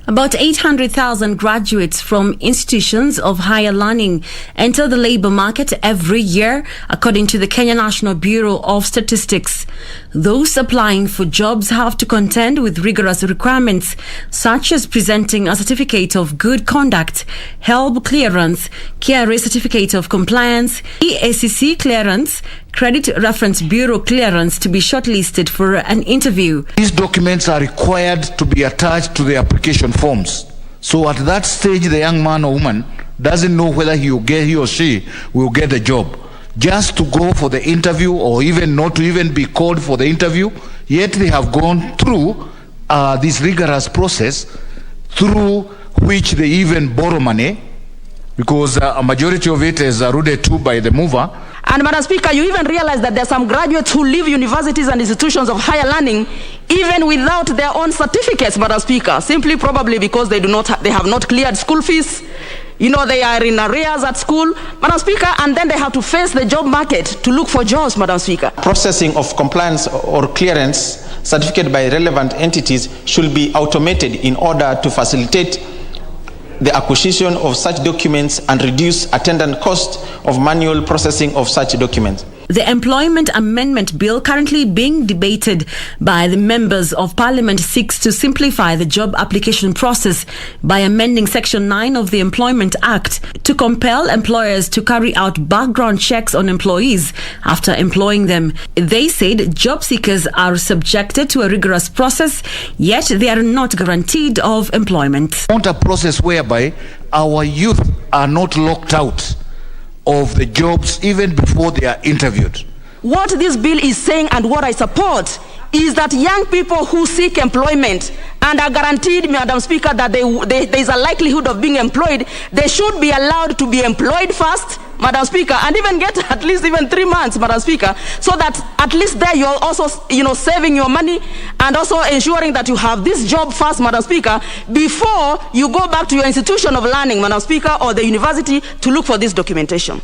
About 800,000 graduates from institutions of higher learning enter the labor market every year, according to the Kenya National Bureau of Statistics. Those applying for jobs have to contend with rigorous requirements, such as presenting a certificate of good conduct, HELB clearance, KIoria certificate of compliance, EACC clearance, credit reference bureau clearance to be shortlisted for an interview. These documents are required to be attached to the application forms. So at that stage, the young man or woman doesn't know whether he or she will get a job. Just to go for the interview, or even not to even be called for the interview, yet they have gone through this rigorous process through which they even borrow money, because a majority of it is alluded to by the mover. And Madam Speaker, you even realize that there are some graduates who leave universities and institutions of higher learning even without their own certificates, Madam Speaker, simply probably because they have not cleared school fees. You know, they are in arrears at school, Madam Speaker, and then they have to face the job market to look for jobs, Madam Speaker. Processing of compliance or clearance certificate by relevant entities should be automated in order to facilitate the acquisition of such documents and reduce attendant cost of manual processing of such documents. The Employment Amendment Bill currently being debated by the members of Parliament seeks to simplify the job application process by amending Section 9 of the Employment Act to compel employers to carry out background checks on employees after employing them. They said job seekers are subjected to a rigorous process, yet they are not guaranteed of employment. We want a process whereby our youth are not locked out of the jobs even before they are interviewed. What this bill is saying and what I support is that young people who seek employment and are guaranteed, Madam Speaker, that there is a likelihood of being employed, they should be allowed to be employed first, Madam Speaker, and even get at least even 3 months, Madam Speaker, so that at least there you're also, saving your money and also ensuring that you have this job first, Madam Speaker, before you go back to your institution of learning, Madam Speaker, or the university to look for this documentation.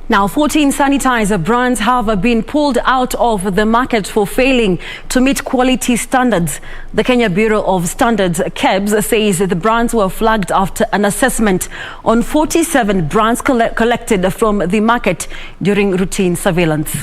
Now, 14 sanitizer brands have been pulled out of the market for failing to meet quality standards. The Kenya Bureau of Standards, KEBS, says the brands were flagged after an assessment on 47 brands collected from the market during routine surveillance.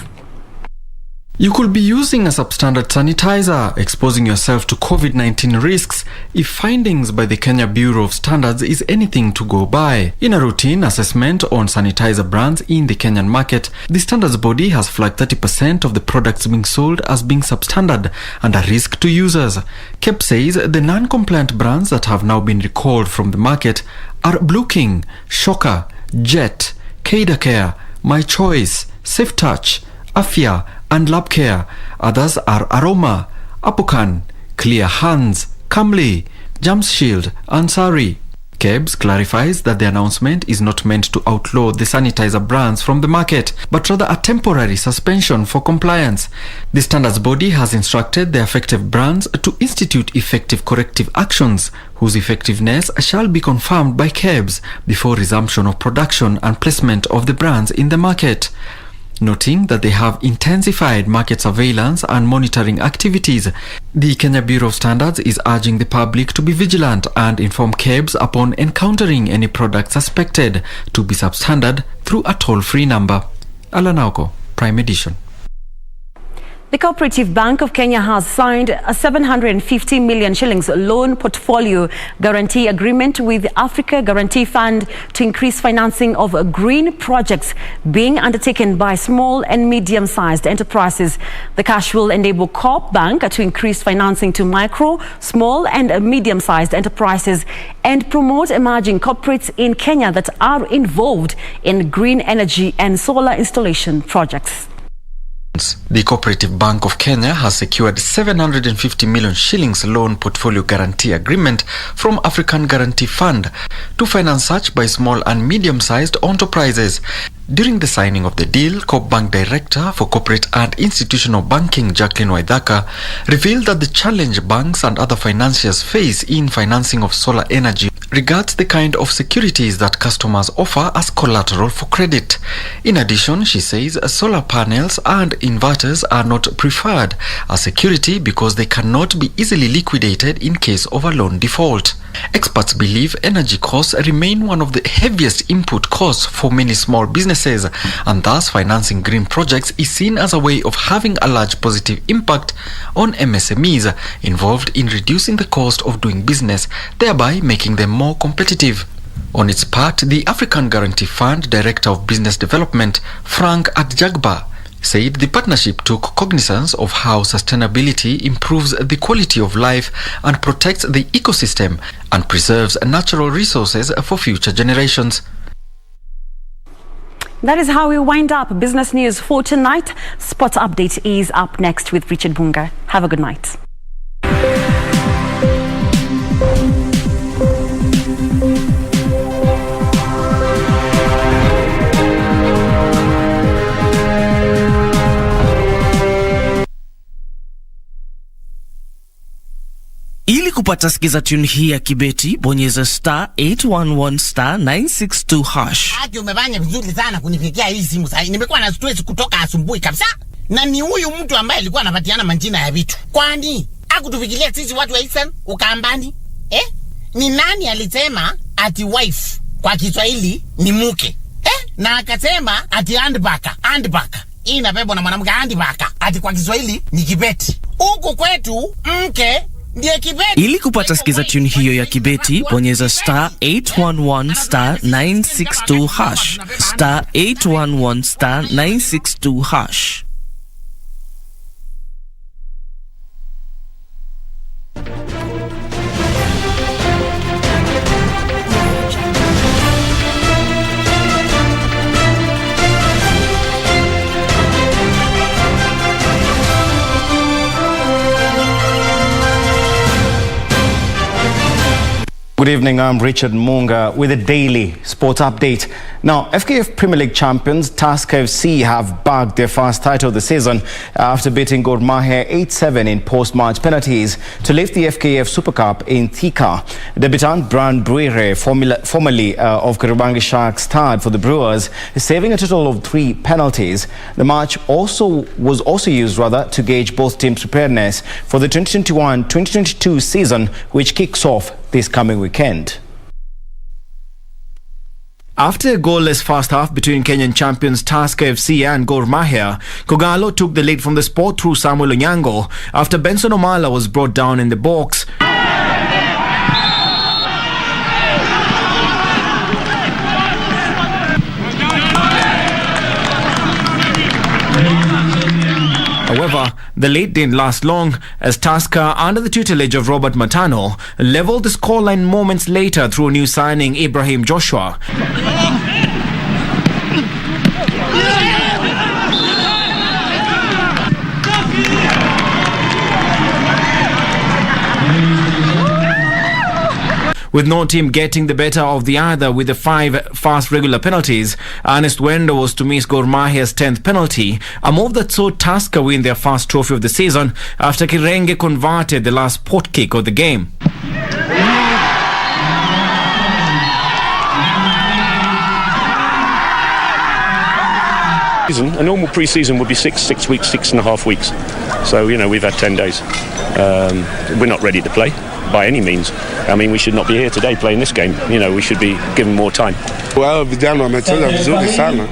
You could be using a substandard sanitizer, exposing yourself to COVID-19 risks if findings by the Kenya Bureau of Standards is anything to go by. In a routine assessment on sanitizer brands in the Kenyan market, the standards body has flagged 30% of the products being sold as being substandard and a risk to users. KEB says the non-compliant brands that have now been recalled from the market are Blue King, Shocker, Jet, Kaida Care, My Choice, Safe Touch, Afia and Lab Care. Others are Aroma, Apocan, Clear Hands, Camly, Jams Shield and Sari. KEBS clarifies that the announcement is not meant to outlaw the sanitizer brands from the market, but rather a temporary suspension for compliance. The standards body has instructed the affected brands to institute effective corrective actions, whose effectiveness shall be confirmed by KEBS before resumption of production and placement of the brands in the market. Noting that they have intensified market surveillance and monitoring activities, the Kenya Bureau of Standards is urging the public to be vigilant and inform KEBS upon encountering any product suspected to be substandard through a toll-free number. Alanauko, Prime Edition. The Cooperative Bank of Kenya has signed a 750 million shillings loan portfolio guarantee agreement with the Africa Guarantee Fund to increase financing of green projects being undertaken by small and medium-sized enterprises. The cash will enable Coop Bank to increase financing to micro, small and medium-sized enterprises and promote emerging corporates in Kenya that are involved in green energy and solar installation projects. The Cooperative Bank of Kenya has secured 750 million shillings loan portfolio guarantee agreement from African Guarantee Fund to finance such by small and medium-sized enterprises. During the signing of the deal, Coop Bank Director for Corporate and Institutional Banking, Jacqueline Waithaka, revealed that the challenge banks and other financiers face in financing of solar energy regards the kind of securities that customers offer as collateral for credit. In addition, she says solar panels and inverters are not preferred as security because they cannot be easily liquidated in case of a loan default. Experts believe energy costs remain one of the heaviest input costs for many small businesses, and thus financing green projects is seen as a way of having a large positive impact on MSMEs involved in reducing the cost of doing business, thereby making them more competitive. On its part, the African Guarantee Fund Director of Business Development, Frank Adjagba, said the partnership took cognizance of how sustainability improves the quality of life and protects the ecosystem and preserves natural resources for future generations. That is how we wind up business news for tonight. Sports Update is up next with Richard Bunga. Have a good night. Ili kupata sikiza tune hii ya kibeti, bonyeza *811*962#. Haki umefanya vizuri sana kunifikia hii simu sasa. Nimekuwa na stress kutoka asubuhi kabisa. Na ni huyu mtu ambaye alikuwa anapatiana majina ya vitu. Kwani hakutufikiria sisi watu wa Eastern Ukambani? Ni nani alisema ati wife kwa Kiswahili ni mke? na akasema ati handbaka hii inabebwa na mwanamke, handbaka ati kwa Kiswahili ni kibeti. Huku kwetu mke ndiye kibeti. Ili kupata sikiza tune hiyo ya kibeti, bonyeza *811 *962 hash, *811 *962 hash. Good evening, I'm Richard Munga with a daily sports update. Now, FKF Premier League champions Tusker FC have bagged their first title of the season after beating Gor Mahia 8-7 in post-match penalties to lift the FKF Super Cup in Thika. Debutant Brand Bruere, formerly of Kariobangi Sharks, starred for the Brewers, saving a total of 3 penalties. The match was also used to gauge both teams' preparedness for the 2021-2022 season, which kicks off this coming weekend. After a goalless first half between Kenyan champions Tusker FC and Gor Mahia, Kogalo took the lead from the spot through Samuel Onyango after Benson Omala was brought down in the box. However, the lead didn't last long as Tusker, under the tutelage of Robert Matano, levelled the scoreline moments later through new signing Ibrahim Joshua. With no team getting the better of the other with the 5 fast regular penalties, Ernest Wendo was to miss Gor Mahia's 10th penalty, a move that saw Tusker win their first trophy of the season after Kirenge converted the last pot kick of the game. A normal pre-season would be 6 weeks, 6.5 weeks. So, we've had 10 days. We're not ready to play by any means. I mean, we should not be here today playing this game. We should be given more time. Wao vijana wamecheza vizuri sana.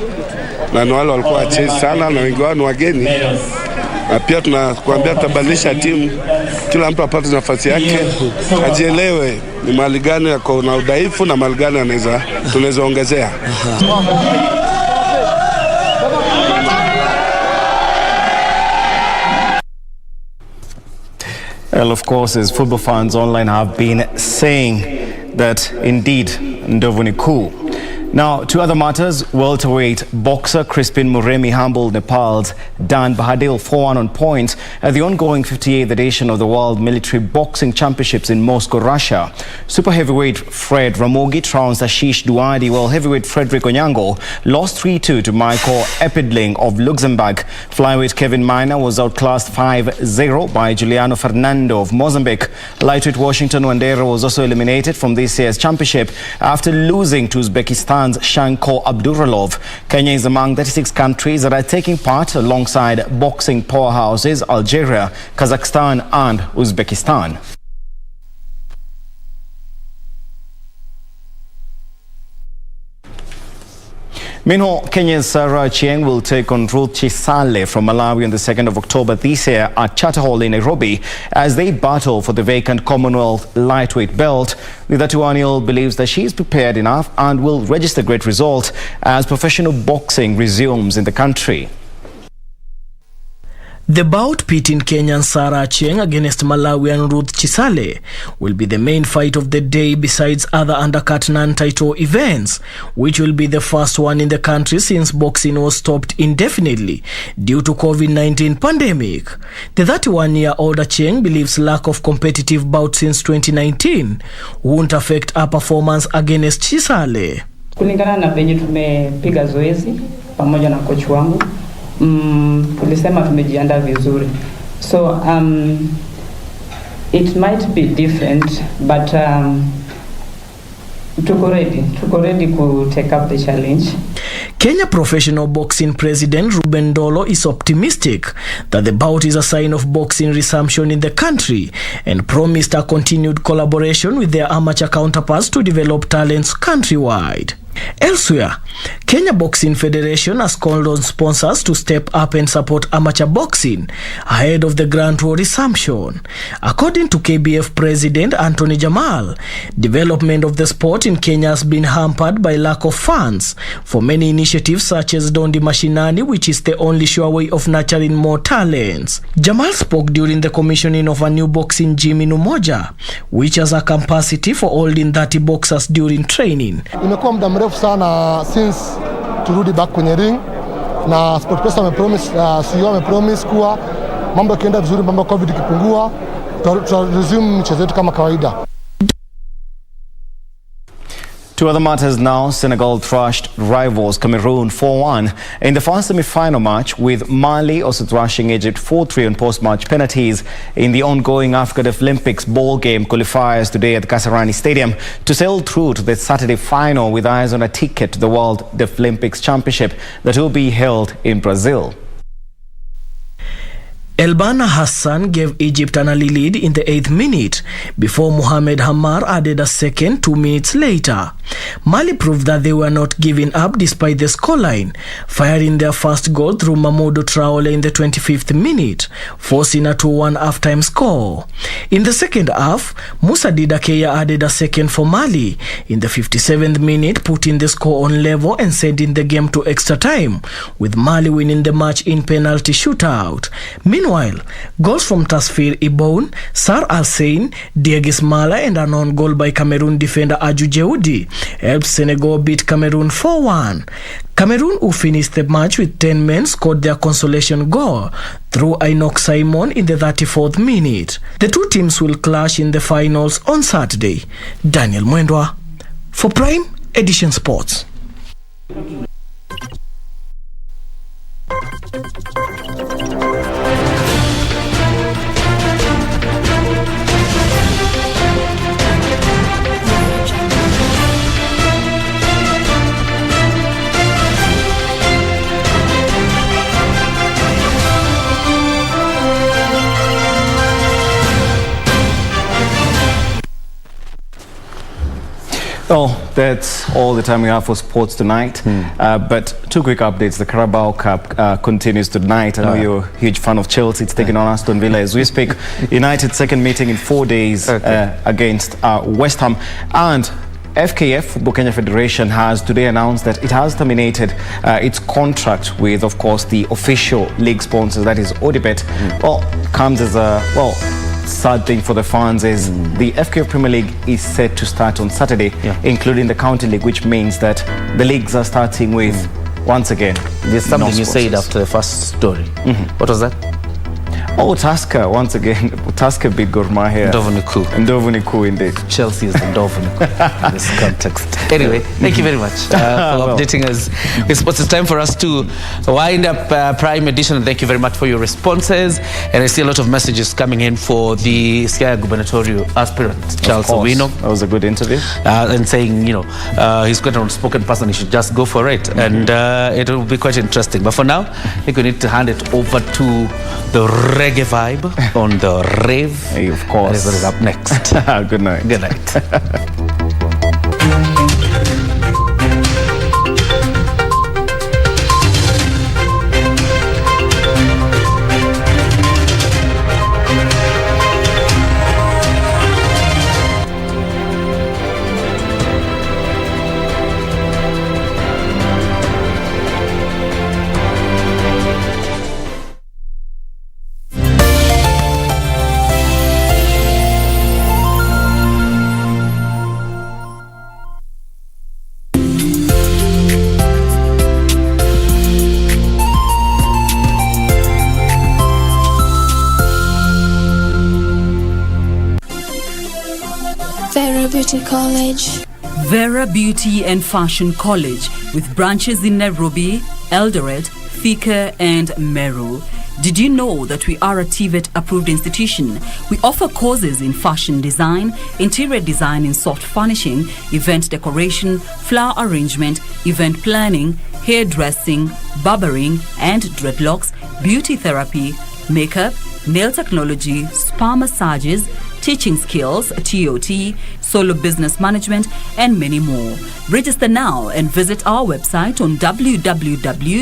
Na wale walikuwa wachezi sana na wengi wao ni wageni. Na pia tunakuambia tutabadilisha timu. Kila mtu apate nafasi yake. Ajielewe ni mahali gani yako na udhaifu na mahali gani tunaweza ongezea. Well, of course, as football fans online have been saying that indeed Ndovu ni cool. Now, to other matters, welterweight boxer Crispin Muremi humbled Nepal's Dan Bahadil 4-1 on points at the ongoing 58th edition of the World Military Boxing Championships in Moscow, Russia. Super heavyweight Fred Ramogi trounced Ashish Duadi, while heavyweight Frederick Onyango lost 3-2 to Michael Epidling of Luxembourg. Flyweight Kevin Miner was outclassed 5-0 by Juliano Fernando of Mozambique. Lightweight Washington Wandera was also eliminated from this year's championship after losing to Uzbekistan's Shanko Abduralov. Kenya is among 36 countries that are taking part alongside boxing powerhouses Algeria, Kazakhstan and Uzbekistan. Meanwhile, Kenya's Sarah Chieng will take on Ruth Chisale from Malawi on the 2nd of October this year at Charter Hall in Nairobi as they battle for the vacant Commonwealth lightweight belt. The 31-year-old believes that she is prepared enough and will register great result as professional boxing resumes in the country. The bout pitting Kenyan Sarah Chieng against Malawian Ruth Chisale will be the main fight of the day besides other undercut non-title events, which will be the first one in the country since boxing was stopped indefinitely due to COVID-19 pandemic. The 31-year-old Chieng believes lack of competitive bouts since 2019 won't affect her performance against Chisale. Kulingana na venye tumepiga zoezi pamoja na coach wangu, tulisema tumejiandaa vizuri. So it might be different, but tuko ready to take up the challenge. Kenya Professional Boxing President Ruben Dolo is optimistic that the bout is a sign of boxing resumption in the country and promised a continued collaboration with their amateur counterparts to develop talents countrywide. Elsewhere, Kenya Boxing Federation has called on sponsors to step up and support amateur boxing ahead of the Grand Tour resumption. According to KBF President Anthony Jamal, development of the sport in Kenya has been hampered by lack of funds for many initiatives such as Dondi Mashinani, which is the only sure way of nurturing more talents. Jamal spoke during the commissioning of a new boxing gym in Umoja, which has a capacity for holding 30 boxers during training. Imekuwa muda mrefu sana since turudi back kwenye ring, na SportPesa amepromise, CEO amepromise kuwa mambo yakienda vizuri, mambo COVID ikipungua, tutaresume michezo yetu kama kawaida. To other matters now, Senegal thrashed rivals Cameroon 4-1 in the first semi-final match, with Mali also thrashing Egypt 4-3 on post-match penalties in the ongoing Africa Deaflympics ball game qualifiers today at Kasarani Stadium to sail through to the Saturday final with eyes on a ticket to the World Deaflympics Championship that will be held in Brazil. Elbana Hassan gave Egypt an early lead in the 8th minute before Mohamed Hamar added a second 2 minutes later. Mali proved that they were not giving up despite the scoreline, firing their first goal through Mamadou Traore in the 25th minute, forcing a 2-1 halftime score. In the second half, Moussa Didakeya added a second for Mali in the 57th minute, putting the score on level and sending the game to extra time, with Mali winning the match in penalty shootout. Meanwhile, goals from Tasfir Ibon, Sar Al-Sein, Diegis Mala and an own goal by Cameroon defender Aju Jeudi helped Senegal beat Cameroon 4-1. Cameroon, who finished the match with 10 men, scored their consolation goal through Ainok Simon in the 34th minute. The two teams will clash in the finals on Saturday. Daniel Mwendwa for Prime Edition Sports. Oh, that's all the time we have for sports tonight. But two quick updates. The Carabao Cup continues tonight. I know you're a huge fan of Chelsea. It's taking on Aston Villa as we speak. United's second meeting in 4 days against West Ham. And FKF, Football Kenya Federation, has today announced that it has terminated its contract with, of course, the official league sponsors, that is Odibet. Well, comes as a, sad thing for the fans is the FKF Premier League is set to start on Saturday, including the County League, which means that the leagues are starting with, once again, there's something you said after the first story. What was that? Oh, Tusker, once again. Tusker beat Gor Mahia. Ndovuniku indeed. Chelsea is the Ndovuniku in this context. Anyway, thank you very much for updating us. It's time for us to wind up Prime Edition. Thank you very much for your responses. And I see a lot of messages coming in for the Siaya gubernatorial aspirant, Charles Owino. That was a good interview. And saying, he's quite an outspoken person, he should just go for it. And it will be quite interesting. But for now, I think we need to hand it over to the reggae vibe on the rave. Hey, of course. What is up next? Good night. Good night. Beauty College. Vera Beauty and Fashion College, with branches in Nairobi, Eldoret, Thika and Meru. Did you know that we are a TVET approved institution? We offer courses in fashion design, interior design in soft furnishing, event decoration, flower arrangement, event planning, hairdressing, barbering and dreadlocks, beauty therapy, makeup, nail technology, spa massages, teaching skills, TOT, solo business management, and many more. Register now and visit our website on www